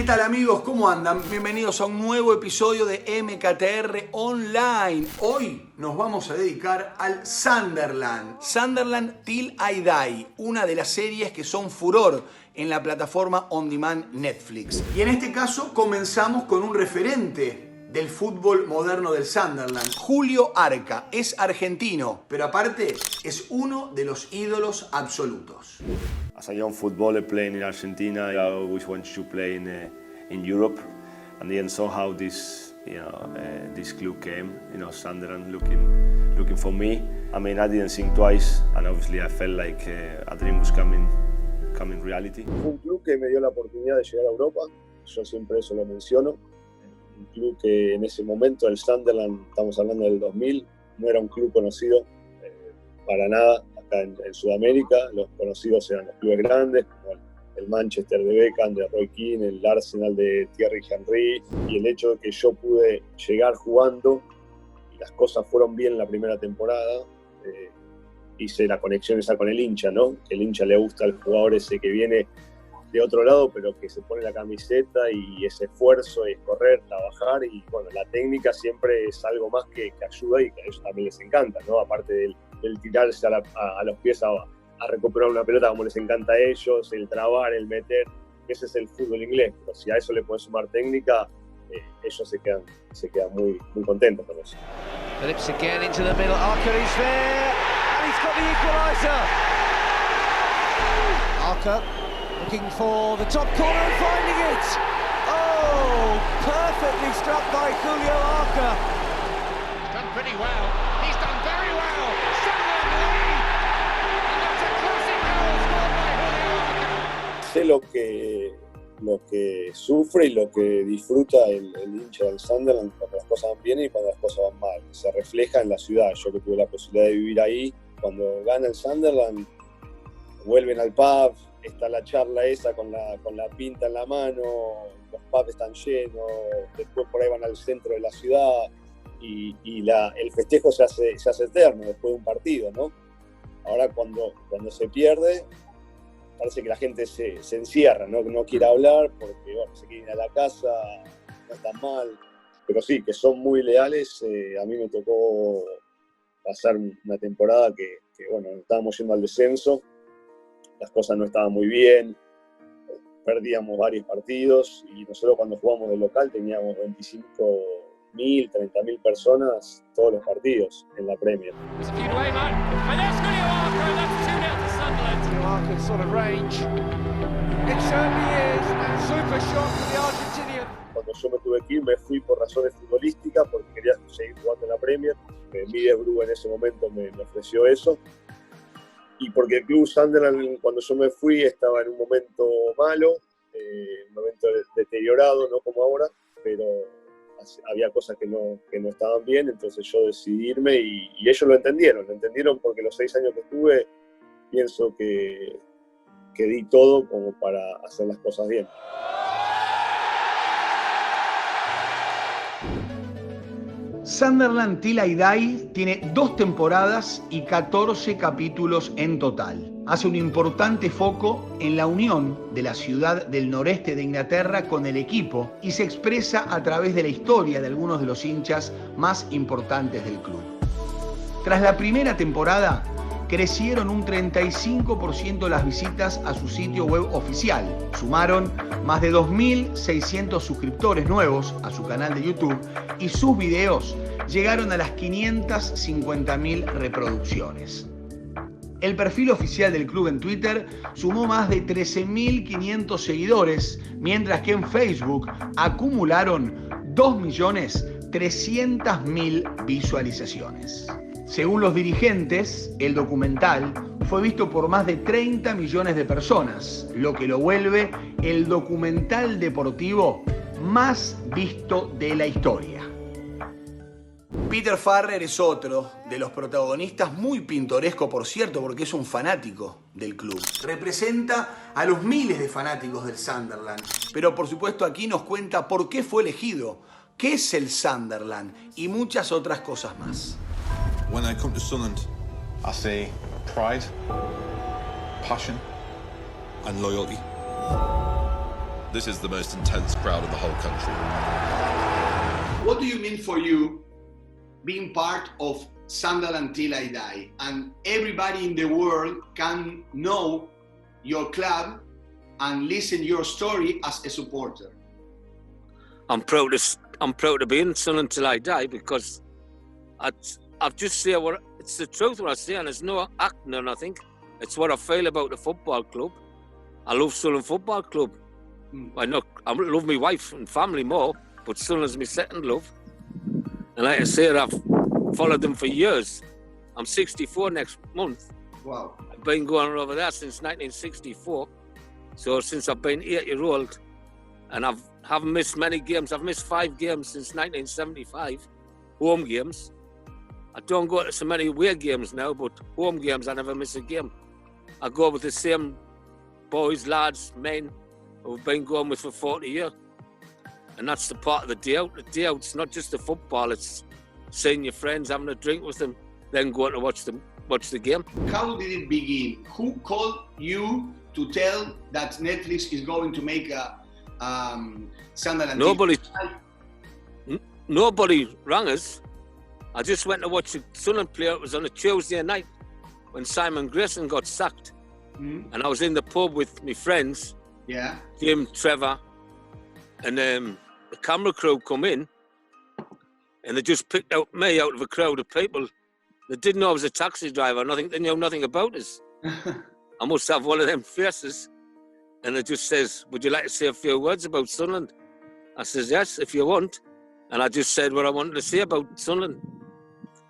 ¿Qué tal amigos? ¿Cómo andan? Bienvenidos a un nuevo episodio de Mktr Online. Hoy nos vamos a dedicar al Sunderland Til I Die, una de las series que son furor en la plataforma on demand Netflix. Y en este caso comenzamos con un referente del fútbol moderno del Sunderland. Julio Arca es argentino, pero aparte es uno de los ídolos absolutos. As a young footballer playing in Argentina, I always wanted to play in Europe, and then somehow this club came, Sunderland looking for me. I mean, I didn't think twice, and obviously I felt like a dream was coming reality. Fue un club que me dio la oportunidad de llegar a Europa. Yo siempre eso lo menciono. Un club que en ese momento, el Sunderland, estamos hablando del 2000, no era un club conocido para nada. En Sudamérica, los conocidos eran los clubes grandes, como el Manchester de Beckham, de Roy Keane, el Arsenal de Thierry Henry, y el hecho de que yo pude llegar jugando y las cosas fueron bien la primera temporada, hice la conexión esa con el hincha, ¿no? Que el hincha le gusta al jugador ese que viene de otro lado, pero que se pone la camiseta y ese esfuerzo es correr, trabajar, y bueno, la técnica siempre es algo más que ayuda y que a ellos también les encanta, ¿no? Aparte del tirarse a los pies a recuperar una pelota como les encanta a ellos, el trabar, el meter, ese es el fútbol inglés. Pero si a eso le puedes sumar técnica, ellos se quedan muy, muy contentos con eso. Phillips again into the middle, Arca is there, and he's got the equaliser. Arca looking for the top corner and finding it. Oh, perfectly struck by Julio Arca. He's done pretty well. He's done very well. Sunderland lead. And that's a classic goal scored by Julio Arca. Sé lo que sufre y lo que disfruta el hincha del Sunderland cuando las cosas van bien y cuando las cosas van mal. Se refleja en la ciudad. Yo que tuve la posibilidad de vivir ahí, cuando gana el Sunderland, vuelven al pub, está la charla esa con la pinta en la mano, los pubs están llenos, después por ahí van al centro de la ciudad y el festejo se hace eterno después de un partido, ¿no? Ahora cuando se pierde, parece que la gente se encierra, ¿no? Que no quiere hablar porque bueno, se quiere ir a la casa, no están mal, pero sí, que son muy leales. A mí me tocó pasar una temporada que bueno, estábamos yendo al descenso. Las cosas no estaban muy bien, perdíamos varios partidos y nosotros cuando jugamos de local teníamos 25.000, 30.000 personas todos los partidos en la Premier. Cuando yo me tuve que ir, me fui por razones futbolísticas porque quería seguir jugando en la Premier. Methven en ese momento me ofreció eso. Y porque el club Sunderland, cuando yo me fui, estaba en un momento malo, un momento deteriorado, no como ahora, pero había cosas que no estaban bien, entonces yo decidí irme y ellos lo entendieron porque los 6 años que estuve, pienso que di todo como para hacer las cosas bien. Sunderland Til I Die tiene 2 temporadas y 14 capítulos en total. Hace un importante foco en la unión de la ciudad del noreste de Inglaterra con el equipo y se expresa a través de la historia de algunos de los hinchas más importantes del club. Tras la primera temporada, crecieron un 35% las visitas a su sitio web oficial. Sumaron más de 2.600 suscriptores nuevos a su canal de YouTube y sus videos llegaron a las 550.000 reproducciones. El perfil oficial del club en Twitter sumó más de 13.500 seguidores, mientras que en Facebook acumularon 2.300.000 visualizaciones. Según los dirigentes, el documental fue visto por más de 30 millones de personas, lo que lo vuelve el documental deportivo más visto de la historia. Peter Farrer es otro de los protagonistas, muy pintoresco por cierto, porque es un fanático del club. Representa a los miles de fanáticos del Sunderland, pero por supuesto aquí nos cuenta por qué fue elegido, qué es el Sunderland y muchas otras cosas más. When I come to Sunderland, I see pride, passion and loyalty. This is the most intense crowd in the whole country. What do you mean for you being part of Sunderland Til I Die, and everybody in the world can know your club and listen your story as a supporter? I'm proud to be in Sunderland Til I Die, because I've just say what it's the truth what I say, and there's no acting or nothing. It's what I feel about the football club. I love Sunderland Football Club. I love my wife and family more, but Sunderland's my second love. And like I say, I've followed them for years. I'm 64 next month. Wow. I've been going over there since 1964. So since I've been 8-year-old, and I haven't missed many games. I've missed 5 games since 1975, home games. I don't go to so many away games now, but home games, I never miss a game. I go with the same boys, lads, men who have been going with for 40 years. And that's the part of the day out. The day out's not just the football, it's seeing your friends, having a drink with them, then going to watch the game. How did it begin? Who called you to tell that Netflix is going to make a Sunderland? Nobody rang us. I just went to watch the Sunderland play. It was on a Tuesday night when Simon Grayson got sacked. And I was in the pub with my friends, Jim, Trevor, and the camera crew come in, and they just picked out me out of a crowd of people. They didn't know I was a taxi driver. They knew nothing about us. I must have one of them faces. And it just says, would you like to say a few words about Sunderland? I says, yes, if you want. And I just said what I wanted to say about Sunderland.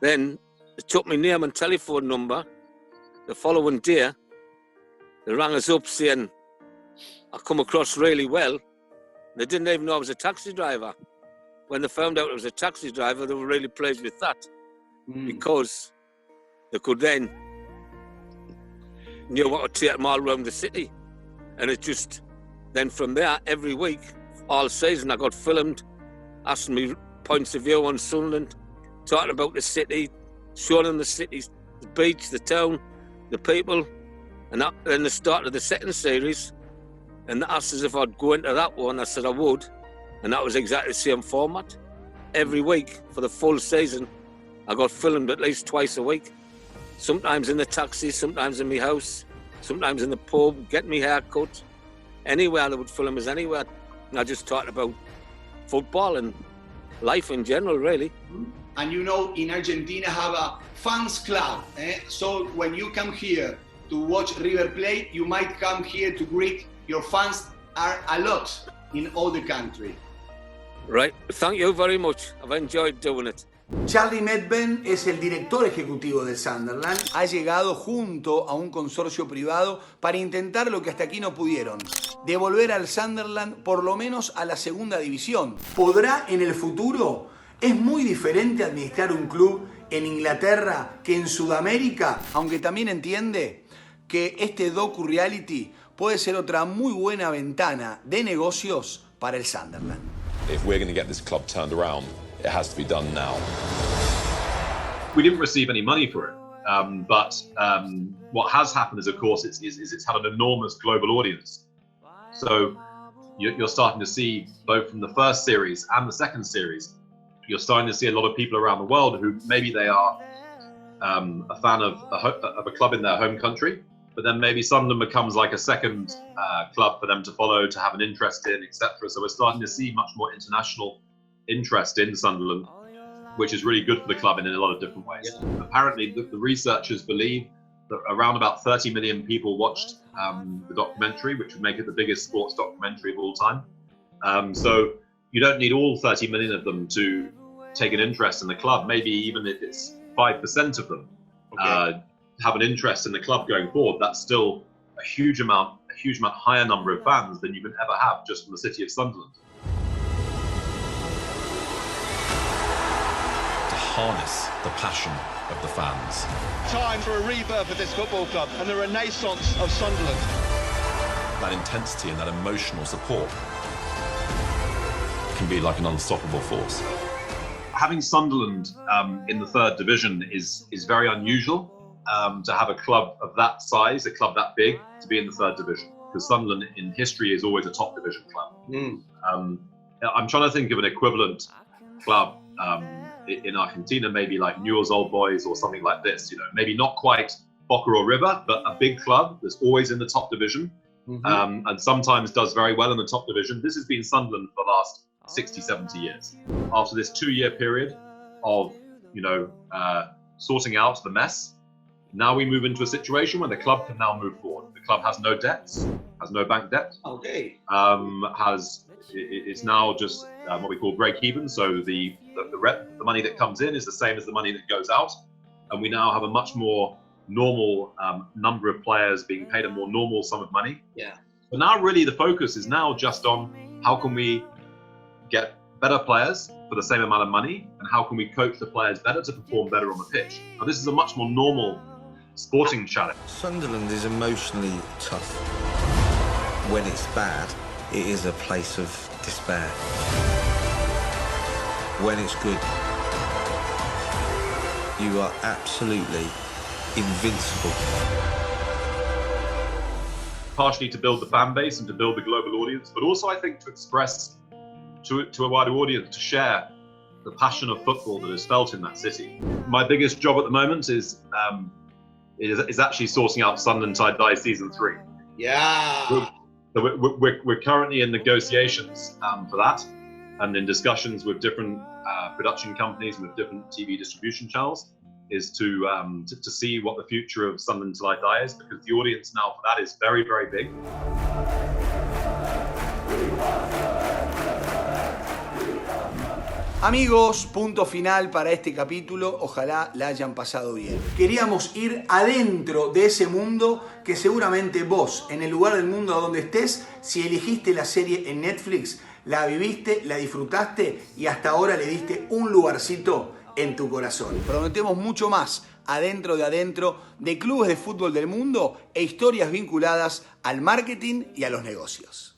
Then they took my name and telephone number. The following day, they rang us up saying I come across really well. They didn't even know I was a taxi driver. When they found out I was a taxi driver, they were really pleased with that, because they could then knew what to take them all around the city. And it just, then from there, every week, all season, I got filmed, asking me points of view on Sunderland, talking about the city, showing them the city, the beach, the town, the people. And then the start of the second series, and they asked us if I'd go into that one. I said I would, and that was exactly the same format. Every week for the full season, I got filmed at least twice a week. Sometimes in the taxi, sometimes in my house, sometimes in the pub, getting my hair cut. Anywhere they would film us, anywhere. And I just talked about football and life in general, really. And you know, in Argentina have a fans club. So when you come here to watch River play, you might come here to greet your fans. Are a lot in all the country. Right, thank you very much. I've enjoyed doing it. Charlie Methven es el director ejecutivo del Sunderland. Ha llegado junto a un consorcio privado para intentar lo que hasta aquí no pudieron: devolver al Sunderland por lo menos a la segunda división. ¿Podrá en el futuro? Es muy diferente administrar un club en Inglaterra que en Sudamérica, aunque también entiende que este docu-reality puede ser otra muy buena ventana de negocios para el Sunderland. If we're going to get this club turned around, it has to be done now. We didn't receive any money for it, but what has happened is, of course, it's had an enormous global audience. So you're starting to see, both from the first series and the second series, you're starting to see a lot of people around the world who maybe they are a fan of a club in their home country, but then maybe Sunderland becomes like a second club for them to follow, to have an interest in, etc. So we're starting to see much more international interest in Sunderland, which is really good for the club in a lot of different ways. Yeah. Apparently, the researchers believe that around about 30 million people watched the documentary, which would make it the biggest sports documentary of all time. So you don't need all 30 million of them to take an interest in the club. Maybe even if it's 5% of them have an interest in the club going forward, that's still a huge amount higher number of fans than you can ever have just from the city of Sunderland. To harness the passion of the fans. Time for a rebirth of this football club and the renaissance of Sunderland. That intensity and that emotional support can be like an unstoppable force. Having Sunderland in the third division is very unusual. To have a club of that size, a club that big, to be in the third division. because Sunderland in history is always a top division club. I'm trying to think of an equivalent club in Argentina, maybe like Newell's Old Boys or something like this. You know, maybe not quite Boca or River, but a big club that's always in the top division, and sometimes does very well in the top division. This has been Sunderland for the last 60, 70 years. After this 2-year period of, you know, sorting out the mess, now we move into a situation where the club can now move forward. The club has no debts, has no bank debt. Okay. It's now just what we call break even. So the money that comes in is the same as the money that goes out, and we now have a much more normal number of players being paid a more normal sum of money. Yeah. But now really the focus is now just on how can we get better players for the same amount of money, and how can we coach the players better to perform better on the pitch. Now this is a much more normal sporting challenge. Sunderland is emotionally tough. When it's bad, it is a place of despair. When it's good, you are absolutely invincible. Partially to build the fan base and to build the global audience, but also I think to express to a wider audience, to share the passion of football that is felt in that city. My biggest job at the moment is actually sorting out Sunderland Til I Die season 3. Yeah. We're currently in negotiations for that, and in discussions with different production companies and with different TV distribution channels, is to see what the future of Sunderland Til I Die is, because the audience now for that is very, very big. Amigos, punto final para este capítulo. Ojalá la hayan pasado bien. Queríamos ir adentro de ese mundo que seguramente vos, en el lugar del mundo donde estés, si elegiste la serie en Netflix, la viviste, la disfrutaste y hasta ahora le diste un lugarcito en tu corazón. Prometemos mucho más adentro de clubes de fútbol del mundo e historias vinculadas al marketing y a los negocios.